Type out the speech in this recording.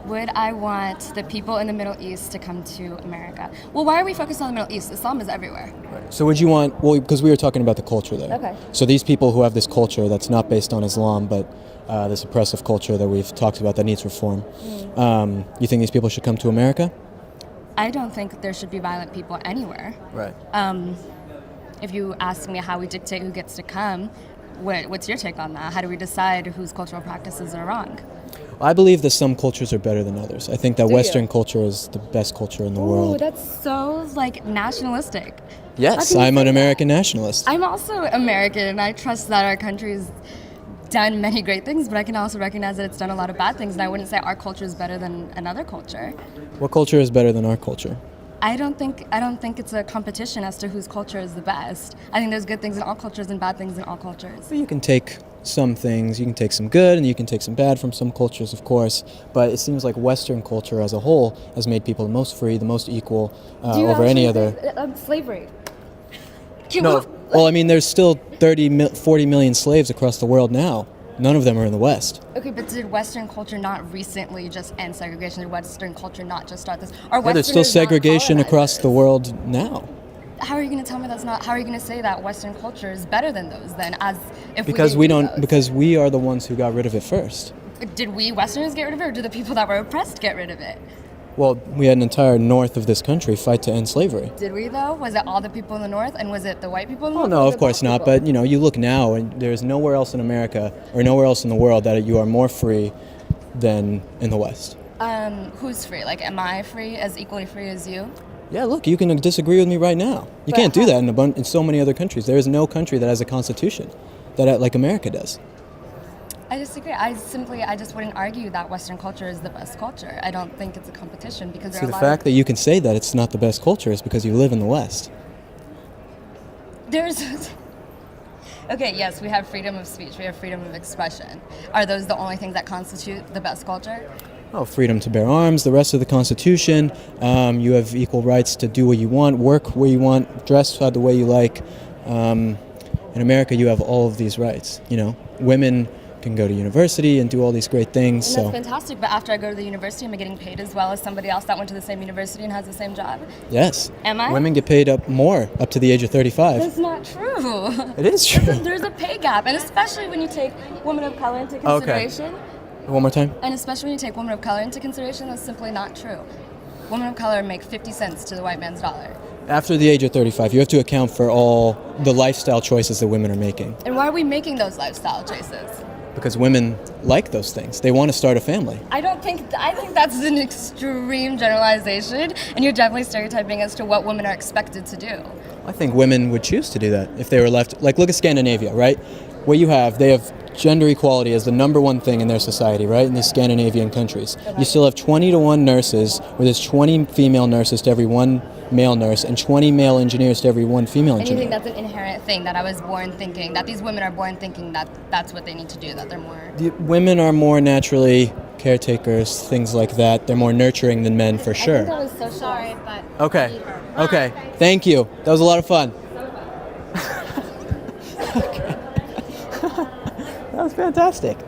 Would I want the people in the Middle East to come to America? Well, why are we focused on the Middle East? Islam is everywhere. So would you want, well, because we were talking about the culture there. Okay. So these people who have this culture that's not based on Islam, but this oppressive culture that we've talked about that needs reform, you think these people should come to America? I don't think there should be violent people anywhere. Right. If you ask me how we dictate who gets to come, what's your take on that? How do we decide whose cultural practices are wrong? I believe that some cultures are better than others. I think that Do Western you? culture is the best culture in the Oh, world. that's so nationalistic. Yes, How can you I'm say an that? American nationalist. I'm also American, and I trust that our country's done many great things, but I can also recognize that it's done a lot of bad things, and I wouldn't say our culture is better than another culture. What culture is better than our culture? I don't think it's a competition as to whose culture is the best. I think there's good things in all cultures and bad things in all cultures. You can take some things, you can take some good and you can take some bad from some cultures, of course, but it seems like Western culture as a whole has made people the most free, the most equal over any other. Slavery. No, well, I mean, there's still 40 million slaves across the world now. None of them are in the West. Okay, but did Western culture not recently just end segregation? Did Western culture not just start this? Yeah, there's still segregation across the world now. How are you going to tell me that's not? How are you going to say that Western culture is better than those then? Because we are the ones who got rid of it first. Did we Westerners get rid of it, or did the people that were oppressed get rid of it? Well, we had an entire north of this country fight to end slavery. Did we though? Was it all the people in the north, and was it the white people in the north? Oh no, of course not. But you look now, and there's nowhere else in America or nowhere else in the world that you are more free than in the West. Who's free? Like, am I free, as equally free as you? Yeah, look, you can disagree with me right now. You can't do that in so many other countries. There is no country that has a constitution that like America does. I disagree. I just wouldn't argue that Western culture is the best culture. I don't think it's a competition because there are a lot the fact that you can say that it's not the best culture is because you live in the West. Okay, yes, we have freedom of speech. We have freedom of expression. Are those the only things that constitute the best culture? Oh, freedom to bear arms, the rest of the Constitution. You have equal rights to do what you want, work where you want, dress the way you like. In America, you have all of these rights. Women can go to university and do all these great things. And that's fantastic, but after I go to the university, am I getting paid as well as somebody else that went to the same university and has the same job? Yes. Am I? Women get paid up to the age of 35. That's not true. It is true. There's a pay gap, and especially when you take women of color into consideration. Okay. One more time? And especially when you take women of color into consideration, that's simply not true. Women of color make 50 cents to the white man's dollar. After the age of 35, you have to account for all the lifestyle choices that women are making. And why are we making those lifestyle choices? Because women like those things. They want to start a family. I think that's an extreme generalization, and you're definitely stereotyping as to what women are expected to do. I think women would choose to do that if they were left. Like, look at Scandinavia, right? What they have gender equality as the number one thing in their society, right? In these Scandinavian countries. You still have 20-to-1 nurses, where there's 20 female nurses to every one male nurse, and 20 male engineers to every one female engineer. And you think that's an inherent thing that I was born thinking, that these women are born thinking that that's what they need to do, that they're more... Women are more naturally caretakers, things like that. They're more nurturing than men, for sure. I think that was so sorry, but... Okay. Thank you. That was a lot of fun. Okay. That was fantastic.